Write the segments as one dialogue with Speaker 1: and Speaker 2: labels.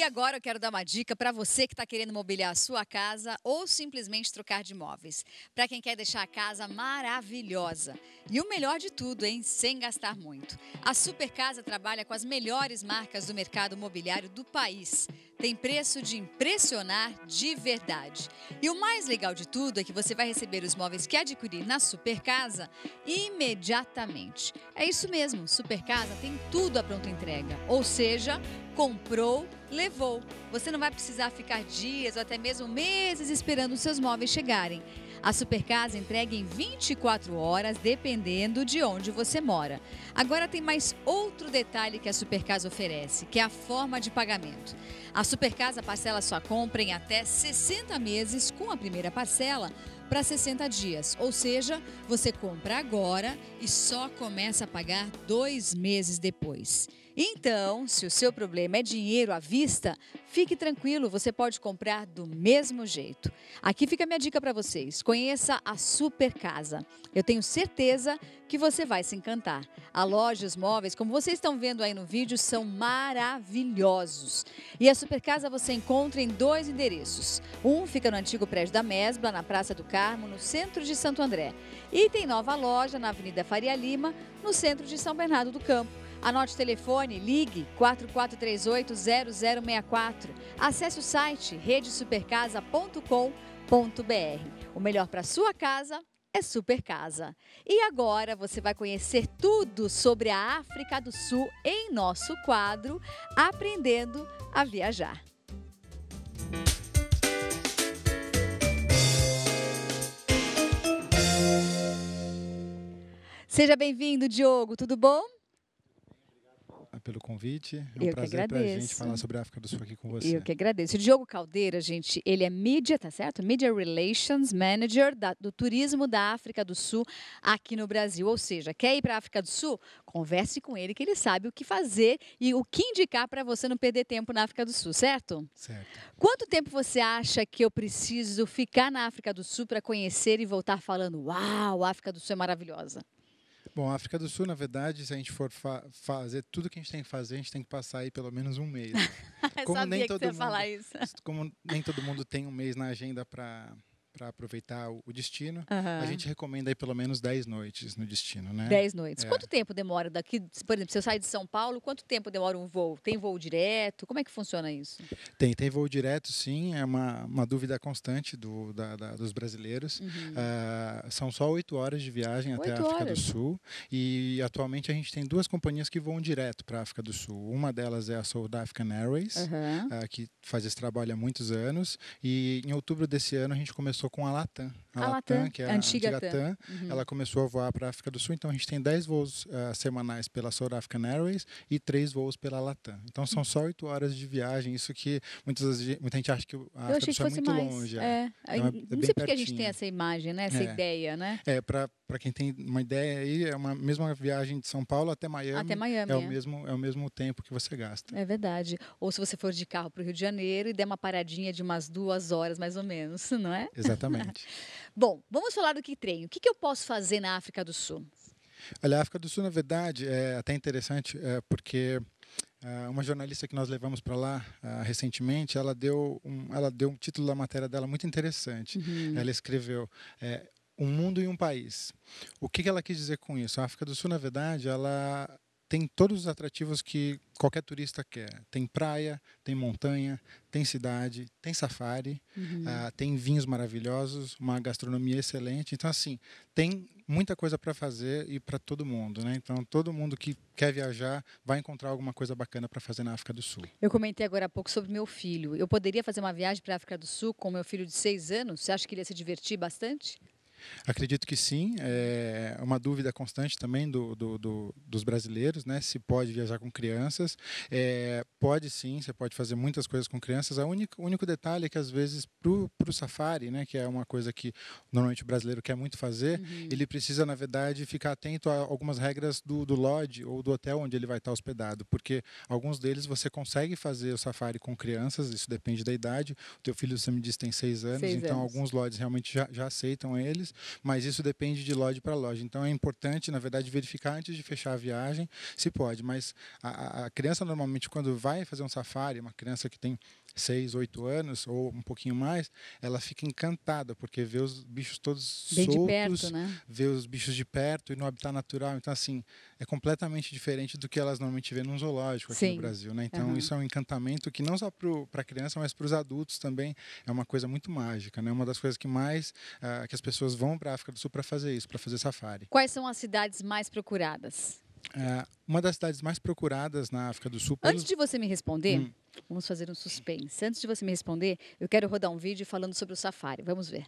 Speaker 1: agora eu quero dar uma dica para você que está querendo mobiliar a sua casa ou simplesmente trocar de imóveis. Para quem quer deixar a casa maravilhosa. E o melhor de tudo, hein? Sem gastar muito. A Super Casa trabalha com as melhores marcas do mercado imobiliário do país. Tem preço de impressionar de verdade. E o mais legal de tudo é que você vai receber os móveis que adquirir na Super Casa imediatamente. É isso mesmo, Super Casa tem tudo à pronta entrega. Ou seja, comprou, levou. Você não vai precisar ficar dias ou até mesmo meses esperando os seus móveis chegarem. A Super Casa entrega em 24 horas, dependendo de onde você mora. Agora tem mais outro detalhe que a Super Casa oferece, que é a forma de pagamento. A Super Casa parcela sua compra em até 60 meses com a primeira parcela para 60 dias. Ou seja, você compra agora e só começa a pagar 2 meses depois. Então, se o seu problema é dinheiro à vista, fique tranquilo, você pode comprar do mesmo jeito. Aqui fica a minha dica para vocês. Conheça a Super Casa. Eu tenho certeza que você vai se encantar. A loja e os móveis, como vocês estão vendo aí no vídeo, são maravilhosos. E a Super Casa você encontra em 2 endereços. Um fica no antigo prédio da Mesbla, na Praça do Carmo, no centro de Santo André. E tem nova loja na Avenida Faria Lima, no centro de São Bernardo do Campo. Anote o telefone, ligue 4438-0064. Acesse o site redesupercasa.com.br. O melhor para sua casa é Super Casa. E agora você vai conhecer tudo sobre a África do Sul em nosso quadro Aprendendo a Viajar. Seja bem-vindo, Diogo, tudo bom?
Speaker 2: Pelo convite. É um
Speaker 1: Eu que
Speaker 2: prazer para a gente
Speaker 1: agradeço.
Speaker 2: falar sobre a África do Sul aqui com você.
Speaker 1: Eu que agradeço. O Diogo Caldeira, gente, ele é mídia, tá certo? Media Relations Manager do Turismo da África do Sul aqui no Brasil. Ou seja, quer ir para a África do Sul? Converse com ele que ele sabe o que fazer e o que indicar para você não perder tempo na África do Sul, certo?
Speaker 2: Certo.
Speaker 1: Quanto tempo você acha que eu preciso ficar na África do Sul para conhecer e voltar falando, uau, a África do Sul é maravilhosa?
Speaker 2: Bom, a África do Sul, na verdade, se a gente for fazer tudo que a gente tem que fazer, a gente tem que passar aí pelo menos um mês.
Speaker 1: Eu sabia que você ia falar isso.
Speaker 2: Como nem todo mundo tem um mês na agenda para aproveitar o destino, a gente recomenda aí pelo menos 10 noites no destino, né?
Speaker 1: 10 noites.
Speaker 2: É.
Speaker 1: Quanto tempo demora daqui, por exemplo, se eu sair de São Paulo, quanto tempo demora um voo? Tem voo direto? Como é que funciona isso?
Speaker 2: Tem voo direto, sim, é uma dúvida constante dos brasileiros. São só 8 horas de viagem até a África do Sul e atualmente a gente tem 2 companhias que voam direto para a África do Sul. Uma delas é a South African Airways, que faz esse trabalho há muitos anos, e em outubro desse ano a gente começou com a Latam. A Latam, que é a antiga TAM, ela começou a voar para a África do Sul, então a gente tem 10 voos semanais pela South African Airways e 3 voos pela Latam. Então são só 8 horas de viagem, isso que muita gente acha que a África do Sul é muito longe.
Speaker 1: Então, não sei porque a gente tem essa imagem, né? Essa ideia, né?
Speaker 2: Para quem tem uma ideia aí, é uma mesma viagem de São Paulo até Miami.
Speaker 1: Até Miami,
Speaker 2: é o mesmo tempo que você gasta.
Speaker 1: É verdade. Ou se você for de carro para o Rio de Janeiro e der uma paradinha de umas 2 horas, mais ou menos, não é?
Speaker 2: Exatamente.
Speaker 1: Bom, vamos falar do que treino. O que eu posso fazer na África do Sul?
Speaker 2: Olha, a África do Sul, na verdade, é até interessante, porque uma jornalista que nós levamos para lá recentemente, ela deu um título da matéria dela muito interessante. Ela escreveu Um Mundo e um País. O que ela quis dizer com isso? A África do Sul, na verdade, ela tem todos os atrativos que qualquer turista quer. Tem praia, tem montanha, tem cidade, tem safari, tem vinhos maravilhosos, uma gastronomia excelente. Então, assim, tem muita coisa para fazer e para todo mundo, né? Então, todo mundo que quer viajar vai encontrar alguma coisa bacana para fazer na África do Sul.
Speaker 1: Eu comentei agora há pouco sobre meu filho. Eu poderia fazer uma viagem para a África do Sul com meu filho de 6 anos? Você acha que ele ia se divertir bastante?
Speaker 2: Acredito que sim, é uma dúvida constante também dos brasileiros, né? Se pode viajar com crianças. Pode sim, você pode fazer muitas coisas com crianças. O único detalhe é que às vezes para o safari, né, que é uma coisa que normalmente o brasileiro quer muito fazer, ele precisa, na verdade, ficar atento a algumas regras do lodge ou do hotel onde ele vai estar hospedado, porque alguns deles você consegue fazer o safari com crianças, isso depende da idade. O teu filho, você me disse, tem 6 anos, então alguns lodges realmente já aceitam eles. mas isso depende de loja para loja. Então é importante, na verdade, verificar antes de fechar a viagem se pode. Mas a criança normalmente quando vai fazer um safari, uma criança que tem 6, 8 anos ou um pouquinho mais, ela fica encantada porque vê os bichos todos
Speaker 1: Bem de
Speaker 2: soltos,
Speaker 1: perto, né?
Speaker 2: vê os bichos de perto e no habitat natural. Então assim, é completamente diferente do que elas normalmente vêem num zoológico aqui no Brasil, né? Então isso é um encantamento que não só para a criança, mas para os adultos também é uma coisa muito mágica, né? Uma das coisas que mais que as pessoas vão para a África do Sul para fazer isso, para fazer safari.
Speaker 1: Quais são as cidades mais procuradas?
Speaker 2: Uma das cidades mais procuradas na África do Sul...
Speaker 1: Antes de você me responder, vamos fazer um suspense. Antes de você me responder, eu quero rodar um vídeo falando sobre o safari. Vamos ver.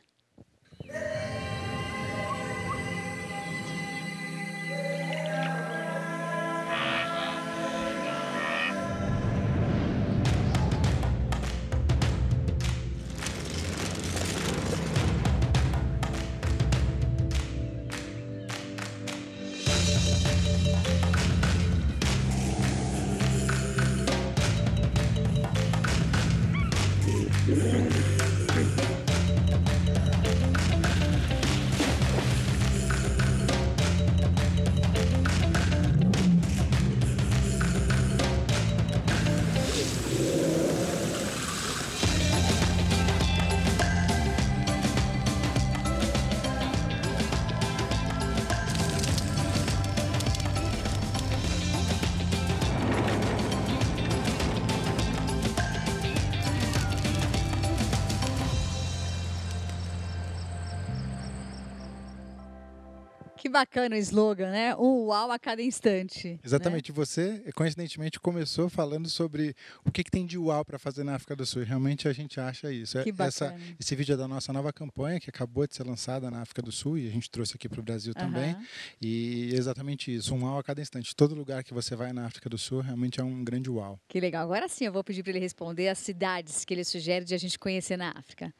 Speaker 1: Que bacana o slogan, né? Um uau a cada instante.
Speaker 2: Exatamente.
Speaker 1: Né?
Speaker 2: Você, coincidentemente, começou falando sobre o que tem de uau para fazer na África do Sul. E realmente a gente acha isso.
Speaker 1: Que bacana.
Speaker 2: Esse vídeo é da nossa nova campanha, que acabou de ser lançada na África do Sul, e a gente trouxe aqui para o Brasil também. E exatamente isso, um uau a cada instante. Todo lugar que você vai na África do Sul realmente é um grande uau.
Speaker 1: Que legal. Agora sim, eu vou pedir para ele responder as cidades que ele sugere de a gente conhecer na África.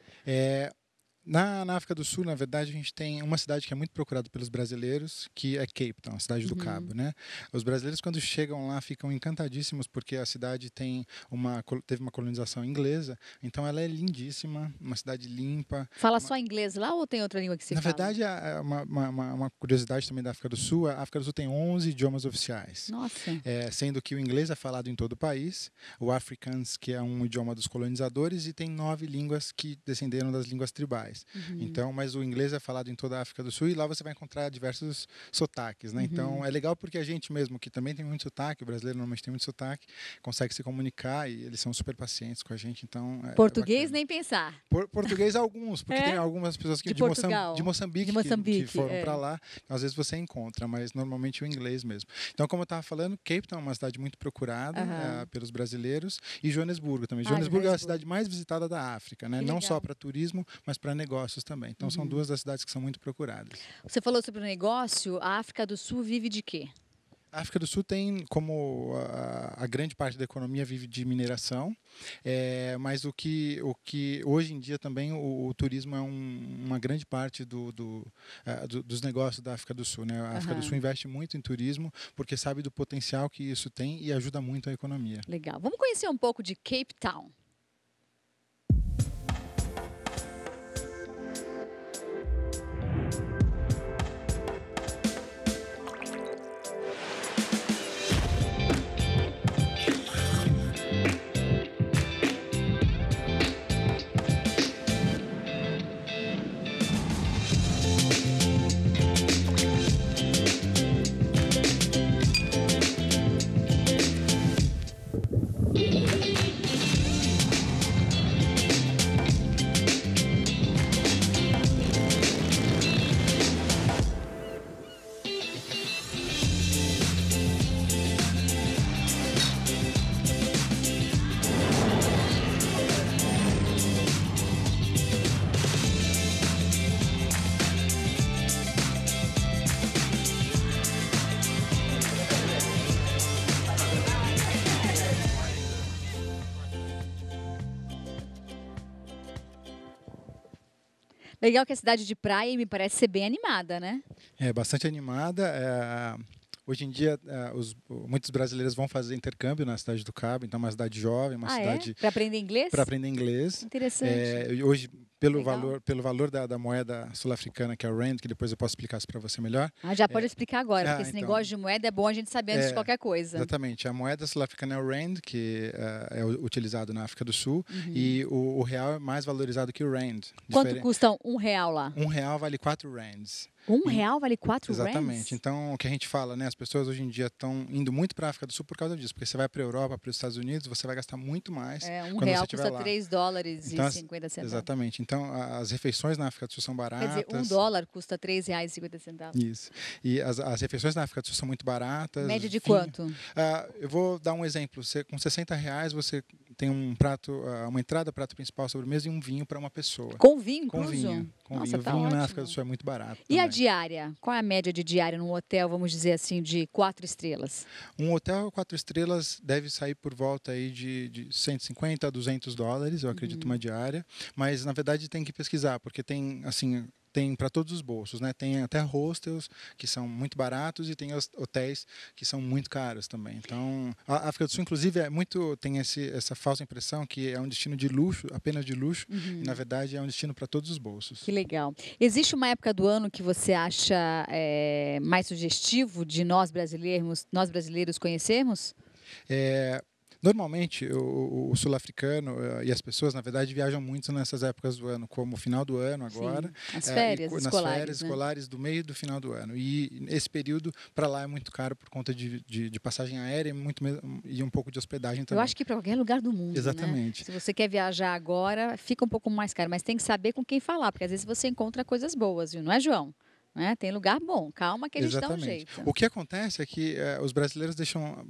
Speaker 2: Na África do Sul, na verdade, a gente tem uma cidade que é muito procurada pelos brasileiros, que é Cape Town, a cidade do Cabo, né? Os brasileiros, quando chegam lá, ficam encantadíssimos porque a cidade teve uma colonização inglesa, então ela é lindíssima, uma cidade limpa.
Speaker 1: Fala só inglês lá ou tem outra língua que se
Speaker 2: fala? Na
Speaker 1: fala?
Speaker 2: verdade, uma curiosidade também da África do Sul, a África do Sul tem 11 idiomas oficiais.
Speaker 1: Nossa!
Speaker 2: Sendo que o inglês é falado em todo o país, o Afrikaans, que é um idioma dos colonizadores, e tem 9 línguas que descenderam das línguas tribais. Então, mas o inglês é falado em toda a África do Sul e lá você vai encontrar diversos sotaques, né? Então é legal porque a gente mesmo, que também tem muito sotaque, o brasileiro normalmente tem muito sotaque, consegue se comunicar e eles são super pacientes com a gente, então...
Speaker 1: Português nem pensar.
Speaker 2: Português alguns, porque tem algumas pessoas que de Moçambique que foram para lá, às vezes você encontra, mas normalmente o inglês mesmo. Então, como eu estava falando, Cape Town é uma cidade muito procurada pelos brasileiros e Joanesburgo também. Joanesburgo é a cidade mais visitada da África, né? Não só para turismo, mas para negócios também. Então, são duas das cidades que são muito procuradas.
Speaker 1: Você falou sobre o negócio, a África do Sul vive de quê?
Speaker 2: A África do Sul tem, como a grande parte da economia vive de mineração, mas o que hoje em dia também o turismo é uma grande parte dos negócios da África do Sul, né? A África do Sul investe muito em turismo porque sabe do potencial que isso tem e ajuda muito a economia.
Speaker 1: Legal. Vamos conhecer um pouco de Cape Town. Legal que a cidade de praia me parece ser bem animada, né?
Speaker 2: É bastante animada. Hoje em dia, muitos brasileiros vão fazer intercâmbio na cidade do Cabo, então é uma cidade jovem, uma cidade...
Speaker 1: Para aprender inglês?
Speaker 2: Para aprender inglês.
Speaker 1: Interessante.
Speaker 2: Hoje, pelo valor da moeda sul-africana, que é o rand, que depois eu posso explicar isso para você melhor.
Speaker 1: Já pode explicar agora, porque esse
Speaker 2: então,
Speaker 1: negócio de moeda é bom a gente saber antes de qualquer coisa.
Speaker 2: Exatamente. A moeda sul-africana é o rand, que é utilizado na África do Sul, e o real é mais valorizado que o rand.
Speaker 1: Quanto custa R$1 lá?
Speaker 2: R$1 vale 4 rands.
Speaker 1: R$1 vale 4 rands?
Speaker 2: Exatamente. Então, o que a gente fala, né? As pessoas hoje em dia estão indo muito para a África do Sul por causa disso. Porque você vai para a Europa, para os Estados Unidos, você vai gastar muito mais quando
Speaker 1: R$1
Speaker 2: você estiver
Speaker 1: custa
Speaker 2: lá.
Speaker 1: $3,50.
Speaker 2: Exatamente. Então, as refeições na África do Sul são baratas.
Speaker 1: Quer dizer, $1 custa R$3,50.
Speaker 2: Isso. E as refeições na África do Sul são muito baratas.
Speaker 1: Média de quanto?
Speaker 2: Eu vou dar um exemplo. Com R$60 você tem um prato, uma entrada, prato principal, sobremesa e um vinho para uma pessoa.
Speaker 1: Com vinho,
Speaker 2: com
Speaker 1: incluso?
Speaker 2: vinho. Com
Speaker 1: Nossa,
Speaker 2: vinho.
Speaker 1: tá
Speaker 2: O vinho
Speaker 1: ótimo.
Speaker 2: na África do Sul é muito barato.
Speaker 1: E
Speaker 2: também.
Speaker 1: a diária? Qual é a média de diária num hotel, vamos dizer assim, de 4 estrelas?
Speaker 2: Um hotel 4 estrelas deve sair por volta aí de 150 a $200, eu acredito, uma diária. Mas, na verdade, tem que pesquisar, porque tem, assim, tem para todos os bolsos, né? Tem até hostels, que são muito baratos, e tem hotéis que são muito caros também. Então, a África do Sul, inclusive, tem essa falsa impressão que é um destino de luxo, apenas de luxo, e, na verdade, é um destino para todos os bolsos.
Speaker 1: Que legal. Existe uma época do ano que você acha mais sugestivo de nós brasileiros conhecermos?
Speaker 2: Normalmente, o sul-africano e as pessoas, na verdade, viajam muito nessas épocas do ano, como o final do ano agora.
Speaker 1: Sim, as férias escolares.
Speaker 2: Nas férias escolares do meio e do final do ano. E esse período, para lá, é muito caro por conta de passagem aérea e um pouco de hospedagem também.
Speaker 1: Eu acho que para qualquer lugar do mundo,
Speaker 2: exatamente.
Speaker 1: Né? Se você quer viajar agora, fica um pouco mais caro, mas tem que saber com quem falar, porque às vezes você encontra coisas boas, viu? Não é, João? Tem lugar bom, calma que a gente dá um jeito.
Speaker 2: O que acontece é que os brasileiros deixam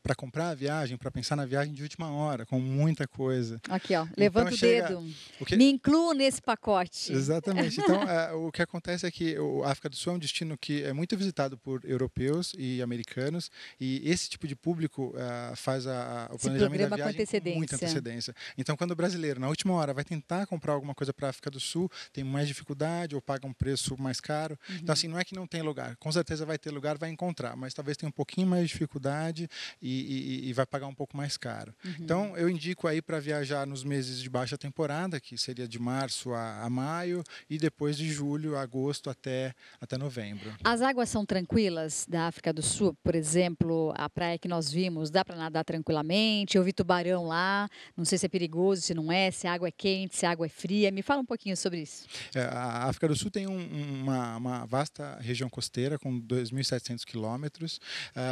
Speaker 2: para comprar a viagem, para pensar na viagem de última hora, com muita coisa.
Speaker 1: Aqui, ó, levanta
Speaker 2: então,
Speaker 1: o dedo. Me incluo nesse pacote.
Speaker 2: Exatamente. Então, o que acontece é que a África do Sul é um destino que é muito visitado por europeus e americanos, e esse tipo de público faz o planejamento da viagem com muita antecedência. Então, quando o brasileiro, na última hora, vai tentar comprar alguma coisa para a África do Sul, tem mais dificuldade ou paga um preço mais caro. Então, assim, não é que não tem lugar. Com certeza vai ter lugar, vai encontrar, mas talvez tenha um pouquinho mais de dificuldade e vai pagar um pouco mais caro. Então, eu indico aí para viajar nos meses de baixa temporada, que seria de março a maio, e depois de julho, agosto até novembro.
Speaker 1: As águas são tranquilas da África do Sul? Por exemplo, a praia que nós vimos, dá para nadar tranquilamente? Eu vi tubarão lá, não sei se é perigoso, se não é, se a água é quente, se a água é fria. Me fala um pouquinho sobre isso.
Speaker 2: A África do Sul tem uma vasta região costeira com 2.700 quilômetros.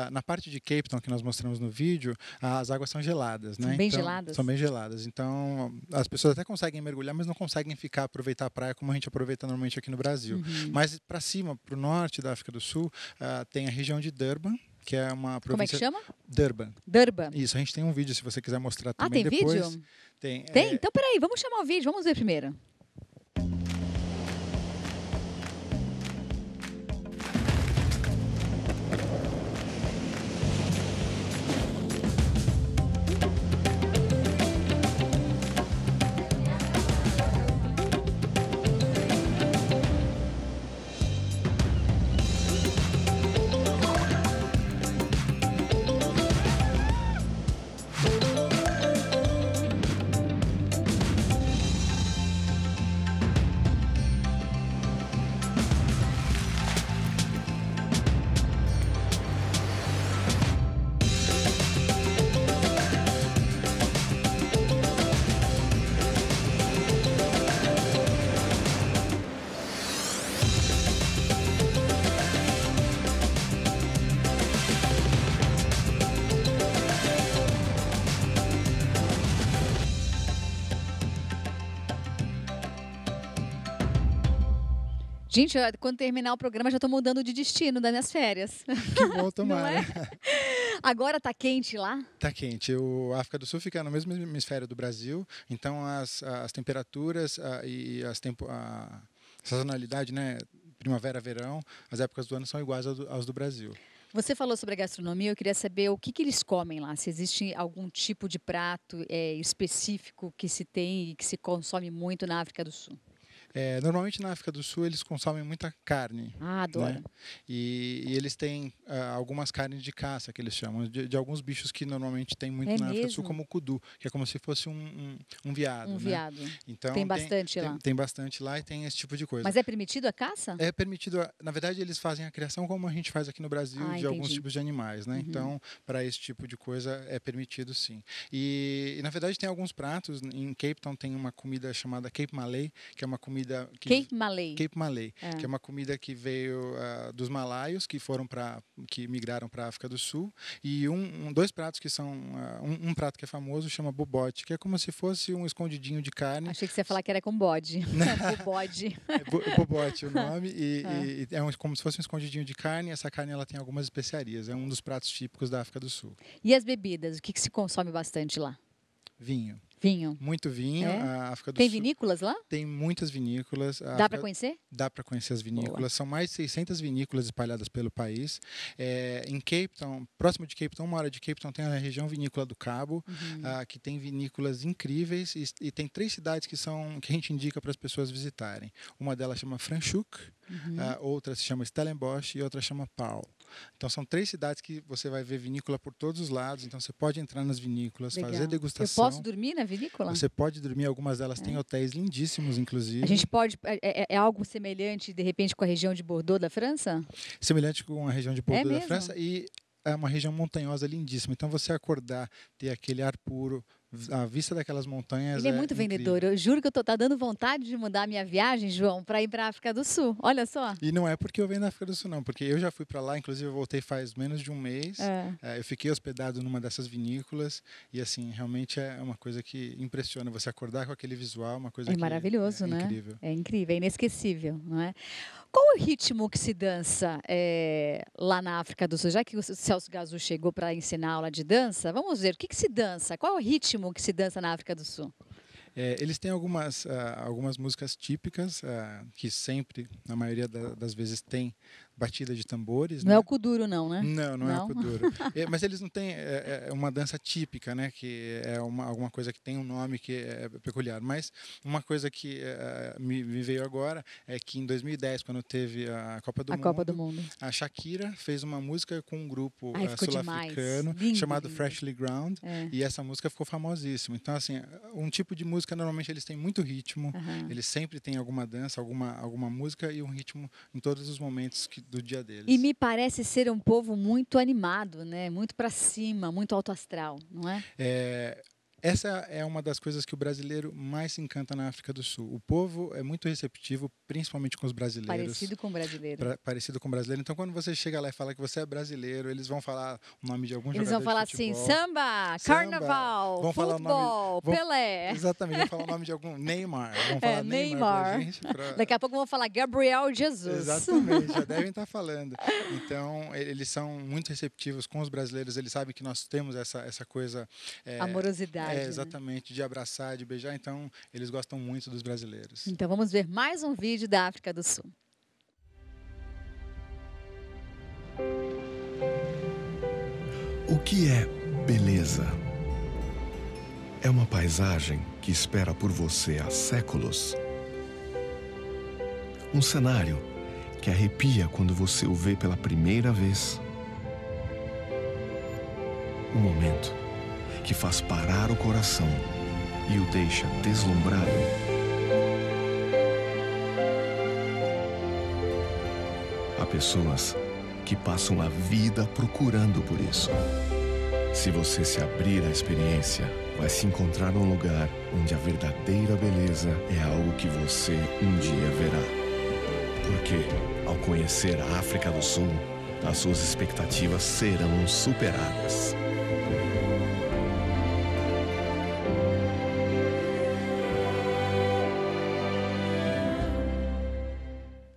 Speaker 2: Na parte de Cape Town, que nós mostramos no vídeo, as águas são geladas.
Speaker 1: São bem geladas?
Speaker 2: São bem geladas. Então, as pessoas até conseguem mergulhar, mas não conseguem aproveitar a praia como a gente aproveita normalmente aqui no Brasil. Mas para cima, para o norte da África do Sul, tem a região de Durban, que é uma província...
Speaker 1: Como é que chama?
Speaker 2: Durban.
Speaker 1: Durban.
Speaker 2: Isso, a gente tem um vídeo, se você quiser mostrar também
Speaker 1: tem
Speaker 2: depois.
Speaker 1: Vídeo?
Speaker 2: Tem.
Speaker 1: Então, peraí, vamos chamar o vídeo, vamos ver primeiro. Gente, quando terminar o programa, já estou mudando de destino das minhas férias.
Speaker 2: Que bom, tomara.
Speaker 1: Não é? Agora está quente lá?
Speaker 2: Está quente. A África do Sul fica no mesmo hemisfério do Brasil, então as temperaturas e a sazonalidade, né, primavera, verão, as épocas do ano são iguais aos do Brasil.
Speaker 1: Você falou sobre a gastronomia, eu queria saber o que eles comem lá, se existe algum tipo de prato específico que se tem e que se consome muito na África do Sul.
Speaker 2: Normalmente na África do Sul eles consomem muita carne.
Speaker 1: Ah, adoro.
Speaker 2: Né? E eles têm algumas carnes de caça, que eles chamam, de alguns bichos que normalmente tem muito na África do Sul, como o kudu, que é como se fosse um veado.
Speaker 1: Um veado.
Speaker 2: Então,
Speaker 1: tem bastante lá.
Speaker 2: Tem bastante lá e tem esse tipo de coisa.
Speaker 1: Mas é permitido a caça?
Speaker 2: É permitido. Na verdade, eles fazem a criação como a gente faz aqui no Brasil, de alguns tipos de animais. Né? Então, para esse tipo de coisa, é permitido sim. E, na verdade, tem alguns pratos. Em Cape Town tem uma comida chamada Cape Malay, que é uma comida...
Speaker 1: Cape Malay.
Speaker 2: Cape Malay, que é uma comida que veio dos malaios, que migraram para a África do Sul. E dois pratos que são... um prato que é famoso chama bobote, que é como se fosse um escondidinho de carne.
Speaker 1: Achei que você ia falar que era com bode. Bobode.
Speaker 2: Bobote o nome. E como se fosse um escondidinho de carne. Essa carne ela tem algumas especiarias. É um dos pratos típicos da África do Sul.
Speaker 1: E as bebidas? O que se consome bastante lá?
Speaker 2: Vinho.
Speaker 1: Vinho.
Speaker 2: Muito vinho. A África do
Speaker 1: Tem
Speaker 2: Sul
Speaker 1: vinícolas lá?
Speaker 2: Tem muitas vinícolas.
Speaker 1: Dá para conhecer?
Speaker 2: Dá para conhecer as vinícolas. Boa. São mais de 600 vinícolas espalhadas pelo país. Em Cape Town, próximo de Cape Town, uma hora de Cape Town, tem a região vinícola do Cabo, que tem vinícolas incríveis e tem 3 cidades que a gente indica para as pessoas visitarem. Uma delas chama Franschhoek, outra se chama Stellenbosch e outra chama Paarl. Então são 3 cidades que você vai ver vinícola por todos os lados. Então você pode entrar nas vinícolas, fazer degustação.
Speaker 1: Eu posso dormir na vinícola?
Speaker 2: Você pode dormir. Algumas delas têm hotéis lindíssimos, inclusive.
Speaker 1: A gente pode... É algo semelhante, de repente, com a região de Bordeaux da França?
Speaker 2: Semelhante com a região de Bordeaux da França. E é uma região montanhosa lindíssima. Então você acordar, ter aquele ar puro, a vista daquelas montanhas.
Speaker 1: Ele é muito vendedor. Eu juro que tá dando vontade de mudar a minha viagem, João, para ir para a África do Sul. Olha só.
Speaker 2: E não é porque eu venho da África do Sul, não. Porque eu já fui para lá, inclusive eu voltei faz menos de um mês. Eu fiquei hospedado numa dessas vinícolas. E assim, realmente é uma coisa que impressiona. Você acordar com aquele visual, uma coisa que
Speaker 1: maravilhoso, né?
Speaker 2: Incrível.
Speaker 1: É incrível, é inesquecível, não é? Qual é o ritmo que se dança lá na África do Sul? Já que o Celso Gazu chegou para ensinar aula de dança, vamos ver, o que se dança? Qual é o ritmo que se dança na África do Sul?
Speaker 2: Eles têm algumas músicas típicas, que sempre, na maioria das vezes, tem batida de tambores.
Speaker 1: Não é o kuduro, não, né?
Speaker 2: Não é o kuduro. Mas eles não têm uma dança típica, né? Que é alguma coisa que tem um nome que é peculiar. Mas uma coisa que me veio agora é que em 2010, quando teve a Copa do Mundo, a Shakira fez uma música com um grupo sul-africano chamado Freshly Ground. E essa música ficou famosíssima. Então, assim, um tipo de música, normalmente eles têm muito ritmo. Eles sempre têm alguma dança, alguma música e um ritmo em todos os momentos do dia deles.
Speaker 1: E me parece ser um povo muito animado, né? Muito para cima, muito alto astral, não é?
Speaker 2: Essa é uma das coisas que o brasileiro mais se encanta na África do Sul. O povo é muito receptivo, principalmente com os brasileiros.
Speaker 1: Parecido com o brasileiro.
Speaker 2: Parecido com o brasileiro. Então, quando você chega lá e fala que você é brasileiro, eles vão falar o nome de algum
Speaker 1: jogador
Speaker 2: de futebol.
Speaker 1: Eles vão falar assim, samba, carnaval,
Speaker 2: vão
Speaker 1: futebol,
Speaker 2: falar o
Speaker 1: nome, Pelé.
Speaker 2: Exatamente, vão falar o nome de algum Neymar. Vão falar Neymar pra gente.
Speaker 1: Daqui a pouco vão falar Gabriel Jesus.
Speaker 2: Exatamente, já devem estar falando. Então, eles são muito receptivos com os brasileiros. Eles sabem que nós temos essa coisa...
Speaker 1: amorosidade.
Speaker 2: Exatamente, de abraçar, de beijar. Então, eles gostam muito dos brasileiros.
Speaker 1: Então, vamos ver mais um vídeo da África do Sul.
Speaker 3: O que é beleza? É uma paisagem que espera por você há séculos. Um cenário que arrepia quando você o vê pela primeira vez. Um momento que faz parar o coração e o deixa deslumbrado. Há pessoas que passam a vida procurando por isso. Se você se abrir à experiência, vai se encontrar num lugar onde a verdadeira beleza é algo que você um dia verá. Porque, ao conhecer a África do Sul, as suas expectativas serão superadas.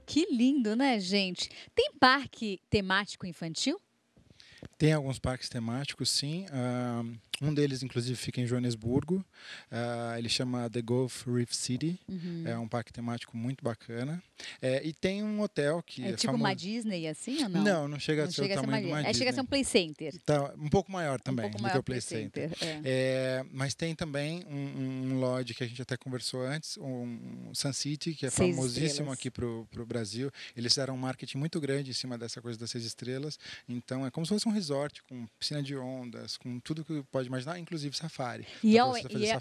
Speaker 1: Que lindo, né, gente? Tem parque temático infantil?
Speaker 2: Tem alguns parques temáticos, sim. Um deles, inclusive, fica em Joanesburgo. Ele chama The Gulf Reef City. É um parque temático muito bacana. E tem um hotel que
Speaker 1: É tipo uma Disney, assim, ou não?
Speaker 2: Não, não chega a ser o tamanho de uma Disney.
Speaker 1: Chega a ser um Play Center.
Speaker 2: Tá, um pouco maior também do que o Play
Speaker 1: Center.
Speaker 2: Mas tem também um lodge que a gente até conversou antes, um Sun City, que é
Speaker 1: 6
Speaker 2: famosíssimo
Speaker 1: estrelas.
Speaker 2: aqui para o Brasil. Eles fizeram um marketing muito grande em cima dessa coisa das 6 estrelas. Então é como se fosse um resort com piscina de ondas, com tudo que pode imaginar, inclusive safari.
Speaker 1: E é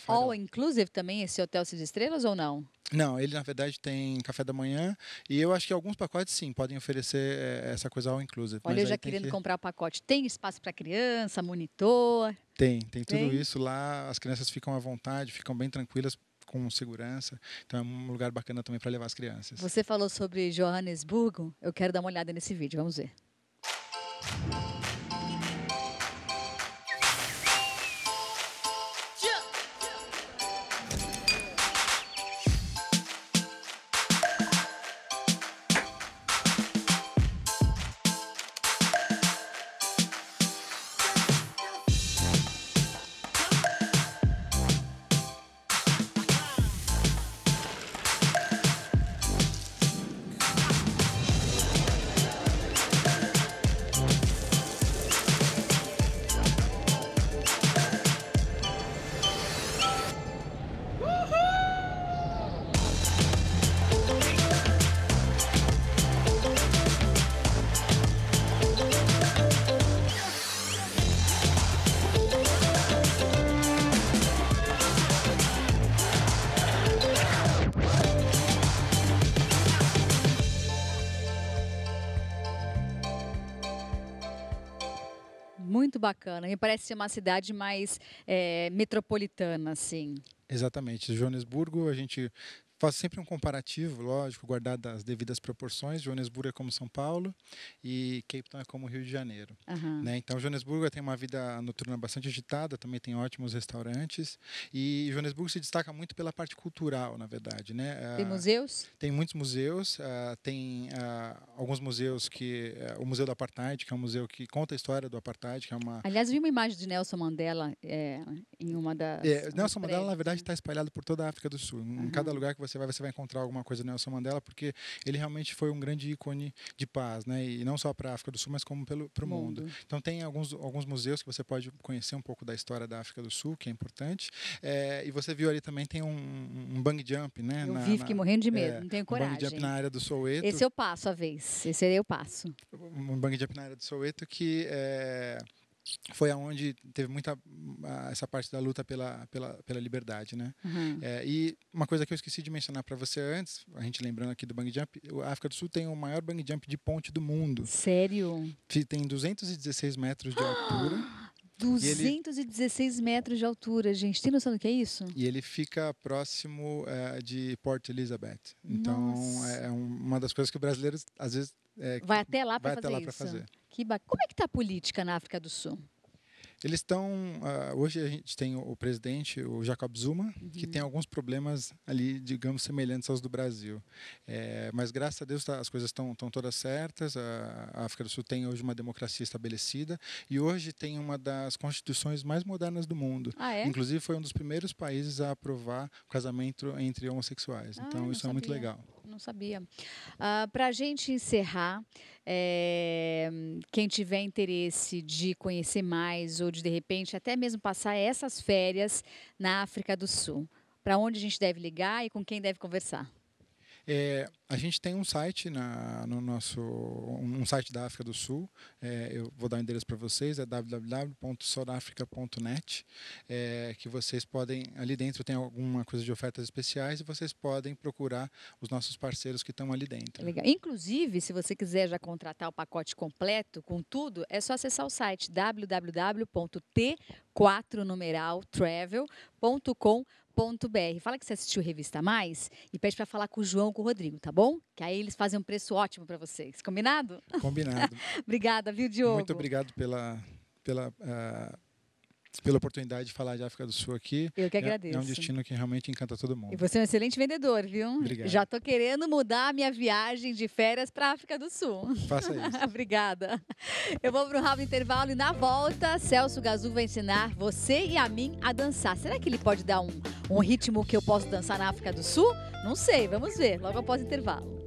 Speaker 1: all inclusive também esse hotel 6 estrelas ou não?
Speaker 2: Não, ele na verdade tem café da manhã e eu acho que alguns pacotes sim podem oferecer essa coisa all inclusive.
Speaker 1: Olha, eu já querendo comprar pacote. Tem espaço para criança, monitor?
Speaker 2: Tem tudo isso lá. As crianças ficam à vontade, ficam bem tranquilas, com segurança. Então é um lugar bacana também para levar as crianças.
Speaker 1: Você falou sobre Joanesburgo. Eu quero dar uma olhada nesse vídeo. Vamos ver. Muito bacana. Me parece ser uma cidade mais metropolitana, assim.
Speaker 2: Exatamente. Joanesburgo, a gente faz sempre um comparativo, lógico, guardado as devidas proporções. Joanesburgo é como São Paulo e Cape Town é como Rio de Janeiro. Né? Então, Joanesburgo tem uma vida noturna bastante agitada, também tem ótimos restaurantes. E Joanesburgo se destaca muito pela parte cultural, na verdade. Né?
Speaker 1: Tem museus?
Speaker 2: Tem muitos museus. Tem alguns museus que... o Museu do Apartheid, que é um museu que conta a história do Apartheid, que é uma...
Speaker 1: Aliás, vi uma imagem de Nelson Mandela em uma das...
Speaker 2: Nelson Mandela, na verdade, está espalhado por toda a África do Sul. Em cada lugar que você vai encontrar alguma coisa do Nelson Mandela, porque ele realmente foi um grande ícone de paz, né? E não só para a África do Sul, mas como para o mundo. Então tem alguns museus que você pode conhecer um pouco da história da África do Sul, que é importante. E você viu ali também tem um bungee jump, né?
Speaker 1: Eu vi, fiquei morrendo de medo, não tenho coragem.
Speaker 2: Um bungee jump na área do Soweto.
Speaker 1: Esse eu passo a vez, esse aí eu passo.
Speaker 2: Um bungee jump na área do Soweto que foi aonde teve muita essa parte da luta pela liberdade, né? E uma coisa que eu esqueci de mencionar para você antes, a gente lembrando aqui do bungee jump, a África do Sul tem o maior bungee jump de ponte do mundo.
Speaker 1: Sério?
Speaker 2: Tem 216 metros de altura.
Speaker 1: 216 metros de altura, gente. Tem noção do que é isso? E
Speaker 2: ele fica próximo de Port Elizabeth. Então, é uma das coisas que o brasileiro, às vezes...
Speaker 1: vai até lá para fazer
Speaker 2: isso.
Speaker 1: Que bacana. Como é que está a política na África do Sul?
Speaker 2: Eles estão... hoje a gente tem o presidente, o Jacob Zuma, que tem alguns problemas ali, digamos, semelhantes aos do Brasil. Mas, graças a Deus, as coisas estão todas certas. A África do Sul tem hoje uma democracia estabelecida e hoje tem uma das constituições mais modernas do mundo. Inclusive, foi um dos primeiros países a aprovar o casamento entre homossexuais. Então, isso é muito legal.
Speaker 1: Não sabia. Para a gente encerrar, quem tiver interesse de conhecer mais ou de repente até mesmo passar essas férias na África do Sul, para onde a gente deve ligar e com quem deve conversar?
Speaker 2: A gente tem um site um site da África do Sul. Eu vou dar o endereço para vocês, é www.southafrica.net, que vocês podem, ali dentro tem alguma coisa de ofertas especiais e vocês podem procurar os nossos parceiros que estão ali dentro.
Speaker 1: Legal. Inclusive, se você quiser já contratar o pacote completo com tudo, é só acessar o site www.t4numeraltravel.com.br. Fala que você assistiu Revista Mais e pede para falar com o João ou com o Rodrigo, tá bom? Que aí eles fazem um preço ótimo para vocês. Combinado?
Speaker 2: Combinado.
Speaker 1: Obrigada, viu, Diogo?
Speaker 2: Muito obrigado pela pela oportunidade de falar de África do Sul aqui.
Speaker 1: Eu que agradeço.
Speaker 2: É um destino que realmente encanta todo mundo.
Speaker 1: E você é um excelente vendedor, viu?
Speaker 2: Obrigado.
Speaker 1: Já tô querendo mudar a minha viagem de férias para África do Sul.
Speaker 2: Faça isso.
Speaker 1: Obrigada. Eu vou para um rápido intervalo e na volta, Celso Gazu vai ensinar você e a mim a dançar. Será que ele pode dar um ritmo que eu posso dançar na África do Sul? Não sei, vamos ver, logo após o intervalo.